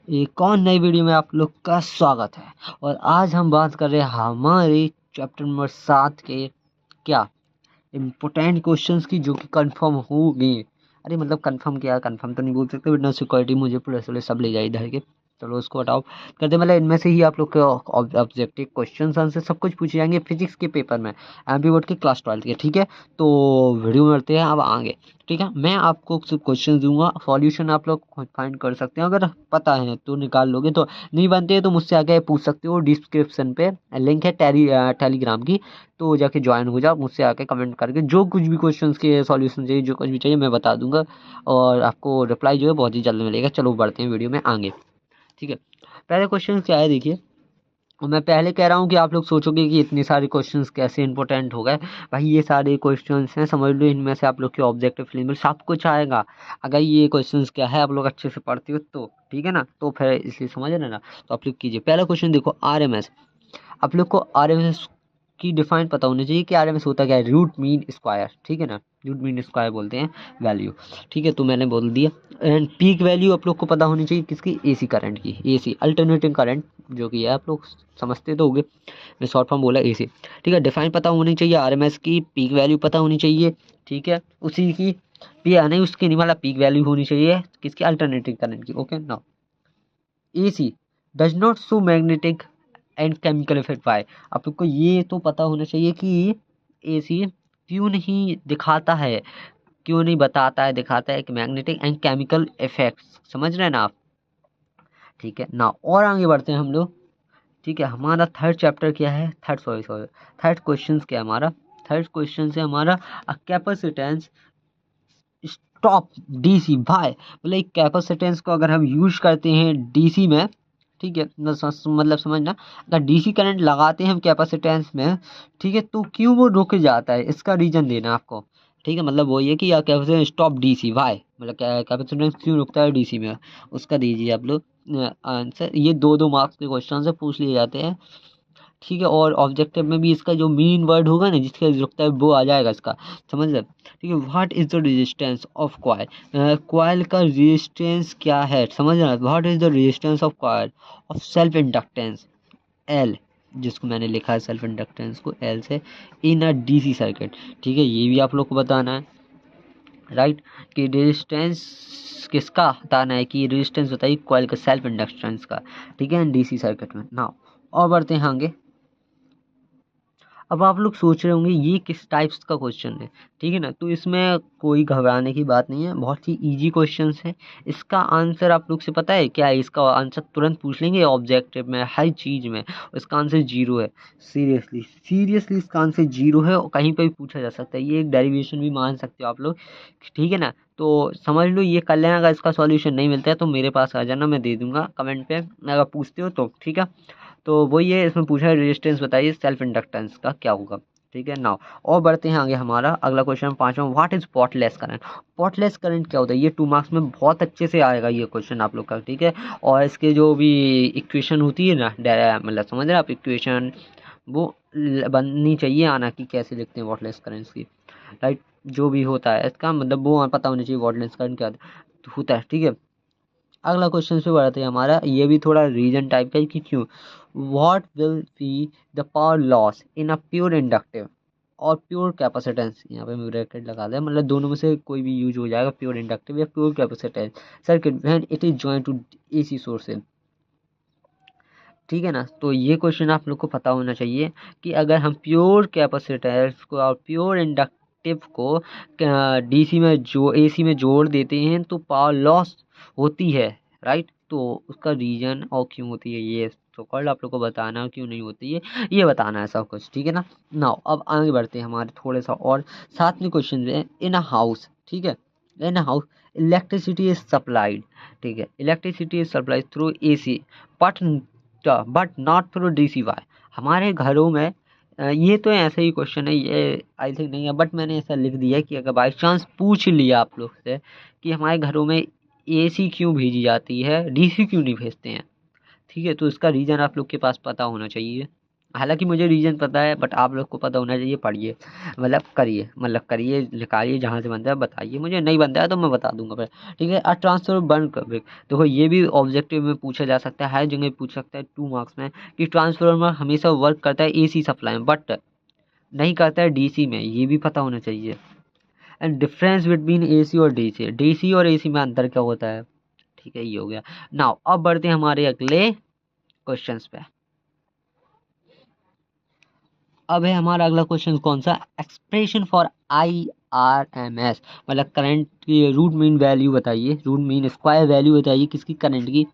एक और नई वीडियो में आप लोग का स्वागत है। और आज हम बात कर रहे हैं हमारे चैप्टर नंबर 7 के क्या इम्पोर्टेंट क्वेश्चंस की, जो कि कंफर्म हो गए। अरे मतलब कंफर्म क्या, कंफर्म तो नहीं बोल सकते, विटनेस सिक्योरिटी मुझे पुलिस वाले सब ले जाए इधर के। चलो उसको हटाओ करते, मतलब इनमें से ही आप लोग के ऑब्जेक्टिव क्वेश्चन आंसर सब कुछ पूछे जाएंगे फिजिक्स के पेपर में, एमपी बोर्ड के क्लास 12 के। ठीक है, तो वीडियो में बढ़ते हैं अब आगे। ठीक है, मैं आपको सिर्फ क्वेश्चन दूंगा, सॉल्यूशन आप लोग खुद फाइंड कर सकते हैं, अगर पता है तो निकाल लोगे, तो नहीं बनते हैं तो मुझसे आगे पूछ सकते हो। डिस्क्रिप्शन पे लिंक है टेलीग्राम की, तो जाके ज्वाइन हो जाओ, मुझसे आके कमेंट करके जो कुछ भी क्वेश्चंस के सॉल्यूशन चाहिए, जो कुछ भी चाहिए मैं बता दूंगा, और आपको रिप्लाई जो है बहुत ही जल्द मिलेगा। चलो बढ़ते हैं वीडियो में आगे। ठीक है, पहले क्वेश्चन क्या है देखिए। और मैं पहले कह रहा हूँ कि आप लोग सोचोगे कि इतने सारे क्वेश्चंस कैसे इंपॉर्टेंट हो गए। भाई ये सारे क्वेश्चंस हैं, समझ लो इनमें से आप लोग के ऑब्जेक्टिव फिल्म में सब कुछ आएगा। अगर ये क्वेश्चंस क्या है आप लोग अच्छे से पढ़ते हो तो ठीक है ना, तो फिर इसलिए समझ रहे ना। तो आप लोग कीजिए, पहला क्वेश्चन देखो, आरएमएस। आप लोग को आरएमएस की डिफाइन पता होनी चाहिए कि आरएमएस होता क्या है। रूट मीन स्क्वायर, ठीक है ना, रूट मीन स्क्वायर बोलते हैं वैल्यू। ठीक है, तो मैंने बोल दिया। एंड पीक वैल्यू आप लोग को पता होनी चाहिए किसकी, एसी करंट की, एसी अल्टरनेटिंग करंट जो कि है, आप लोग समझते तो होगे, मैं शॉर्ट फॉर्म बोला एसी। ठीक है, डिफाइन पता होनी चाहिए आरएमएस की, पीक वैल्यू पता होनी चाहिए। ठीक है, उसी की पी नहीं, उसकी नहीं, वाला पीक वैल्यू होनी चाहिए किसकी, अल्टरनेटिंग करंट की। Okay now, AC does not show magnetic and chemical effect bye. आप लोग को ये तो पता होना चाहिए कि एसी क्यों नहीं दिखाता है, क्यों नहीं बताता है, दिखाता है कि मैग्नेटिक एंड केमिकल इफेक्ट्स। समझ रहे हैं ना आप। ठीक है ना, और आगे बढ़ते हैं हम लोग। ठीक है, हमारा थर्ड चैप्टर क्या है, third sorry sorry third question क्या है हमारा। थर्ड क्वेश्चन है हमारा कैपेसिटेंस स्टॉप डीसी भाई। मतलब एक कैपेसिटेंस को अगर हम यूज करते हैं डीसी में, ठीक है, मतलब समझना, अगर डीसी करंट लगाते हैं हम कैपेसिटेंस में, ठीक है, तो क्यों वो रुक जाता है, इसका रीजन देना आपको। ठीक है, मतलब वो ये कि या कैपेसिटेंस स्टॉप डीसी वाई, मतलब क्या कैपेसिटेंस क्यों रुकता है डीसी में, उसका दीजिए आप लोग आंसर। ये दो दो मार्क्स के क्वेश्चन से पूछ लिए जाते हैं। ठीक है, और ऑब्जेक्टिव में भी इसका जो मेन वर्ड होगा ना जिसका रुकता है वो आ जाएगा इसका, समझ रहे। ठीक है, what is the resistance of coil, coil का रेजिस्टेंस क्या है, समझ रहे। What is the resistance of coil of self inductance, L, जिसको मैंने लिखा है सेल्फ इंडक्टेंस को एल से, इन अ डीसी सर्किट। ठीक है, ये भी आप लोग को बताना है, राइट, कि रेजिस्टेंस किसका बताना है, कि रेजिस्टेंस बताइए कॉइल का, सेल्फ इंडक्टेंस का। ठीक है, डीसी सर्किट में ना। और बढ़ते हैं आगे। अब आप लोग सोच रहे होंगे ये किस टाइप्स का क्वेश्चन है। ठीक है ना, तो इसमें कोई घबराने की बात नहीं है, बहुत ही इजी क्वेश्चन है। इसका आंसर आप लोग से पता है क्या है, इसका आंसर तुरंत पूछ लेंगे ऑब्जेक्टिव में, हर चीज में। इसका आंसर जीरो है। सीरियसली सीरियसली इसका आंसर जीरो है, और कहीं पर भी पूछा जा सकता है, ये एक डेरिवेशन भी मान सकते हो आप लोग। ठीक है ना, तो समझ लो ये कर लेना। अगर इसका सॉल्यूशन नहीं मिलता है तो मेरे पास आ जाना, मैं दे दूंगा कमेंट पे अगर पूछते हो तो। ठीक है, तो वही है, इसमें पूछा है रेजिस्टेंस बताइए सेल्फ इंडक्टेंस का क्या होगा। ठीक है नाउ, और बढ़ते हैं आगे। हमारा अगला क्वेश्चन पांचवा, व्हाट इज पॉटलेस करंट। पॉटलेस करंट क्या होता है, ये 2 मार्क्स में बहुत अच्छे से आएगा ये क्वेश्चन आप लोग का। ठीक है, और इसके जो भी इक्वेशन होती है ना, मतलब समझ रहे हैं आप, इक्वेशन वो बननी चाहिए आना कि कैसे लिखते हैं वॉटलेस करंट की, राइट। जो भी होता है इसका मतलब वो पता होना चाहिए वॉटलेस करंट क्या होता है। ठीक है, अगला क्वेश्चन से बढ़ते हैं हमारा, ये भी थोड़ा रीजन टाइप का है कि क्यों। What will be the power loss in a pure inductive और प्योर कैपेसिटेंस, यहाँ पे मैं ब्रैकेट लगा दिया, मतलब दोनों में से कोई भी यूज हो जाएगा, प्योर इंडक्टिव या pure capacitance circuit when it is joint to AC sources. ठीक है ना, तो ये क्वेश्चन आप लोग को पता होना चाहिए कि अगर हम प्योर कैपेसिटर्स को और प्योर इंडक्टिव को डीसी में जो एसी में जोड़ देते हैं तो पावर लॉस होती है, राइट। तो उसका रीजन और क्यों होती है, ये तो कॉल्ड आप लोग को बताना, क्यों नहीं होती है ये बताना है सब कुछ। ठीक है ना, नाउ अब आगे बढ़ते हैं हमारे थोड़े सा और सातवें क्वेश्चन में, इन अ हाउस। ठीक है, in a house electricity is supplied. ठीक है, electricity is supplied through AC but not through DC why. हमारे घरों में ये तो ऐसा ही क्वेश्चन है, ये आई थिंक नहीं है, बट मैंने ऐसा लिख दिया कि अगर बाई चांस पूछ लिया आप लोग से कि हमारे घरों में एसी क्यों भेजी जाती है, डीसी क्यों नहीं भेजते हैं, ठीक है, तो इसका रीजन आप लोग के पास पता होना चाहिए। हालांकि मुझे रीजन पता है बट आप लोग को पता होना चाहिए, पढ़िए करिए निकालिए, जहाँ से बनता है बताइए, मुझे नहीं बनता है तो मैं बता दूंगा फिर। ठीक है, ट्रांसफर बर्न कब, देखो ये भी ऑब्जेक्टिव में पूछा जा सकता है, हर जगह पूछ सकता है 2 मार्क्स में, कि ट्रांसफार्मर हमेशा वर्क करता है AC सप्लाई में बट नहीं करता है DC में, ये भी पता होना चाहिए। एंड डिफरेंस बिटवीन AC और DC और AC में अंतर क्या होता है। ठीक है, ये हो गया। नाउ अब बढ़ते हैं हमारे अगले क्वेश्चंस पे। अब है हमारा अगला क्वेश्चन कौन सा, एक्सप्रेशन फॉर IRMS, मतलब करंट की रूट मीन वैल्यू बताइए, रूट मीन स्क्वायर वैल्यू बताइए किसकी, करंट की,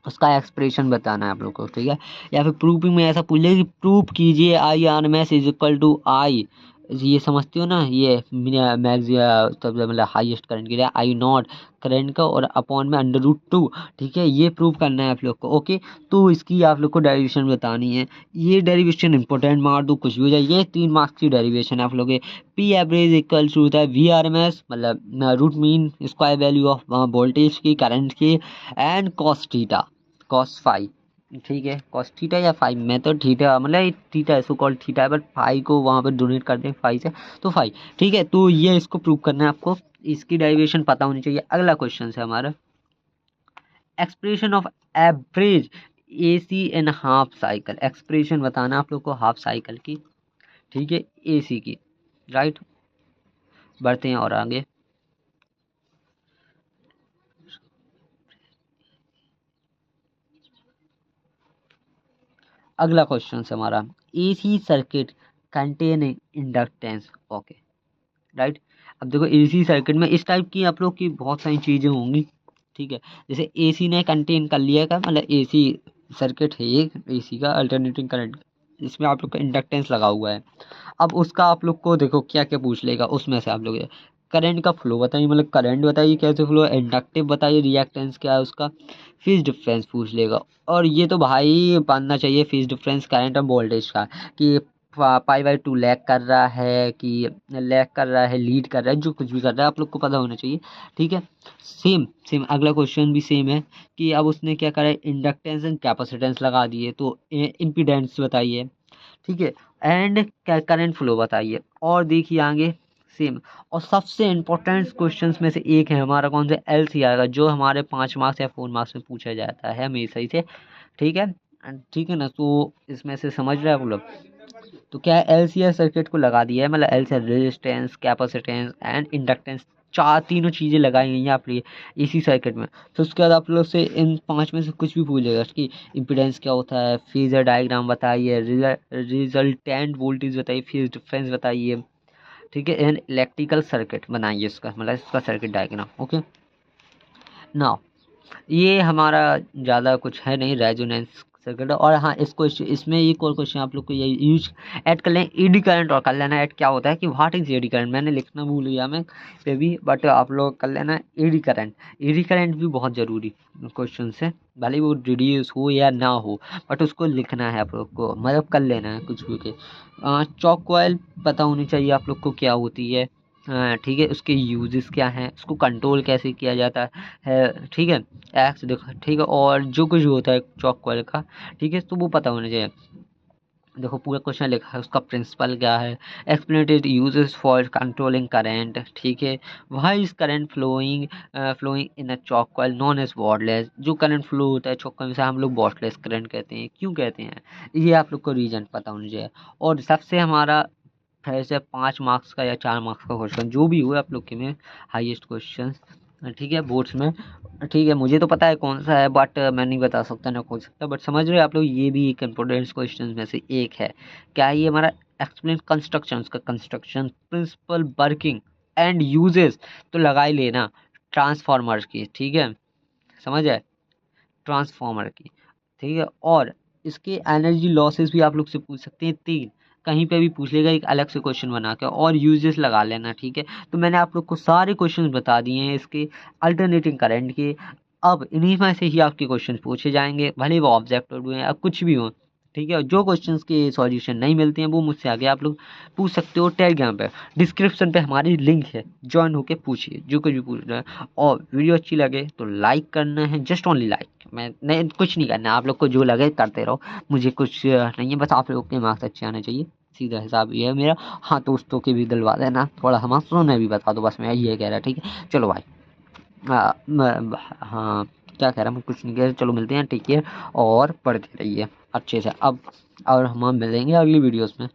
उसका एक्सप्रेशन बताना है आप लोग को। ठीक है, या फिर प्रूफिंग में ऐसा पूछ ले कि प्रूफ कीजिए IRMS इज इक्वल टू आई, ये समझते हो ना, ये मैक्स तब मतलब हाईएस्ट करंट के लिए I0 करंट का और अपॉन में √2। ठीक है, ये प्रूव करना है आप लोग को। ओके, तो इसकी आप लोग को डेरिवेशन बतानी है। ये डेरिवेशन इंपॉर्टेंट मार दो, कुछ भी हो जाए, ये 3 मार्क्स की डेरिवेशन है आप लोग। P एवरेज इक्वल टू होता है VRMS, मतलब root mean square value of voltage की, करंट की, and cos theta, cos phi. ठीक है, कॉस थीटा या फाई में तो थीटा मतलब थीटा इसको कॉल्ड थीटा है, बट फाई को वहाँ पर डोनेट करते हैं फाई से, तो फाई। ठीक है, तो ये इसको प्रूव करना है आपको, इसकी डेरिवेशन पता होनी चाहिए। अगला क्वेश्चन है हमारा, expression of average AC in half cycle, expression बताना आप लोग को हाफ साइकिल की। ठीक है, AC की, राइट। बढ़ते हैं और आगे। अगला क्वेश्चन है हमारा, AC circuit containing inductance. Okay, right. अब देखो AC सर्किट में इस टाइप की आप लोग की बहुत सारी चीजें होंगी। ठीक है, जैसे AC ने कंटेन कर लिया का मतलब AC सर्किट है एक AC का अल्टरनेटिंग करंट, इसमें आप लोग का इंडक्टेंस लगा हुआ है। अब उसका आप लोग को देखो क्या क्या पूछ लेगा, उसमें से आप लोग करंट का फ्लो बताइए, मतलब करंट बताइए कैसे फ्लो है, इंडक्टिव बताइए रिएक्टेंस क्या है उसका, फेज डिफरेंस पूछ लेगा। और ये तो भाई बनना चाहिए फेज डिफरेंस करंट और वोल्टेज का, कि π/2 लैग कर रहा है कि लैग कर रहा है, लीड कर रहा है, जो कुछ भी कर रहा है आप लोग को पता होना चाहिए। ठीक है, सेम सेम अगला क्वेश्चन भी सेम है, कि अब उसने क्या करा है, इंडक्टेंस एंड कैपेसिटेंस लगा दिए, तो इम्पीडेंस बताइए। ठीक है, एंड करंट फ्लो बताइए, और देखिए आगे सेम। और सबसे इम्पोर्टेंट क्वेश्चंस में से एक है हमारा कौन सा, LCR का, जो हमारे 5 मार्क्स या 4 मार्क्स में पूछा जाता है हमेशा ही से। ठीक है, ठीक है ना, तो इसमें से समझ रहे हैं आप लोग। तो क्या है, LCR सर्किट को लगा दिया है, मतलब LCR resistance, capacitance and inductance, चार तीनों चीजें लगाई गई हैं आप लिए इसी सर्किट में। तो उसके बाद आप लोग से इन 5 में से कुछ भी पूछेगा कि इम्पीडेंस क्या होता है, फेजर डायग्राम बताइए, रिजल्टेंट वोल्टेज बताइए, फेज डिफरेंस बताइए। ठीक है, एंड इलेक्ट्रिकल सर्किट बनाइए इसका, मतलब इसका सर्किट डायग्राम। ओके, नाउ ये हमारा ज़्यादा कुछ है नहीं, रेजोनेंस सर्किट। और हाँ, इसको इसमें एक और क्वेश्चन आप लोग को ये यूज ऐड कर लें, एडी करंट, और कर लेना ऐड क्या होता है, कि व्हाट इज एडी करंट, मैंने लिखना भूल गया मैं पे भी, बट आप लोग कर लेना एडी करंट। एडी करंट भी बहुत ज़रूरी क्वेश्चन है, भले ही वो रिड्यूस हो या ना हो, बट उसको लिखना है आप लोग को, मतलब कर लेना है कुछ भी के। चॉक कॉइल पता होनी चाहिए आप लोग को क्या होती है। ठीक है, उसके यूजेस क्या हैं, उसको कंट्रोल कैसे किया जाता है। ठीक है, एक्स देखो, ठीक है, और जो कुछ भी होता है चॉक कॉइल का, ठीक है, तो वो पता होना चाहिए। देखो पूरा क्वेश्चन लिखा है, उसका प्रिंसिपल क्या है, explained uses for controlling current. ठीक है, why is current flowing in a choke coil known as wattless, जो करंट फ्लो होता है चॉक कॉइल से हम लोग वॉटलेस करंट कहते हैं, क्यों कहते हैं, ये आप लोग को रीजन पता होना चाहिए। और सबसे हमारा फिर से 5 मार्क्स का या 4 मार्क्स का क्वेश्चन जो भी हुआ आप लोग के में, हाईएस्ट क्वेश्चन। ठीक है, बोर्ड्स में। ठीक है, मुझे तो पता है कौन सा है, बट मैं नहीं बता सकता ना खोल सकता, बट समझ रहे हो आप लोग, ये भी एक इम्पोर्टेंट क्वेश्चन में से एक है। क्या ये हमारा एक्सप्लेन कंस्ट्रक्शन का, construction principle working and uses, तो लगा ही लेना ट्रांसफार्मर की। ठीक है, समझ है, ट्रांसफार्मर की। ठीक है, और इसके एनर्जी लॉसेस भी आप लोग से पूछ सकते हैं, 3 कहीं पे भी पूछ लेगा एक अलग से क्वेश्चन बना के, और यूजेस लगा लेना। ठीक है, तो मैंने आप लोग को सारे क्वेश्चन बता दिए हैं इसके अल्टरनेटिंग करंट के। अब इन्हीं में से ही आपके क्वेश्चन पूछे जाएंगे, भले वो ऑब्जेक्ट हो या कुछ भी हो। ठीक है। जो क्वेश्चंस के सॉल्यूशन नहीं मिलते हैं वो मुझसे आगे आप लोग पूछ सकते हो टेलीग्राम पे। डिस्क्रिप्शन पे हमारी लिंक है, ज्वाइन होके पूछिए जो कुछ भी पूछना है। और वीडियो अच्छी लगे तो लाइक करना है, जस्ट ओनली लाइक। मैं नहीं, कुछ नहीं करना, आप लोग को जो लगे करते रहो, मुझे कुछ नहीं है, बस आप लोग के मार्क्स अच्छे आने चाहिए, सीधा हिसाब ये है मेरा। हाँ, दोस्तों के भी दिलवा देना थोड़ा, हमारे ने भी बता दो, बस मैं ये कह रहा, ठीक है। चलो भाई, हाँ, क्या कह रहा, मैं कुछ नहीं कह रहा। चलो मिलते हैं, टेक केयर और पढ़ते रहिए अच्छे से अब। और हम मिलेंगे अगली वीडियोस में।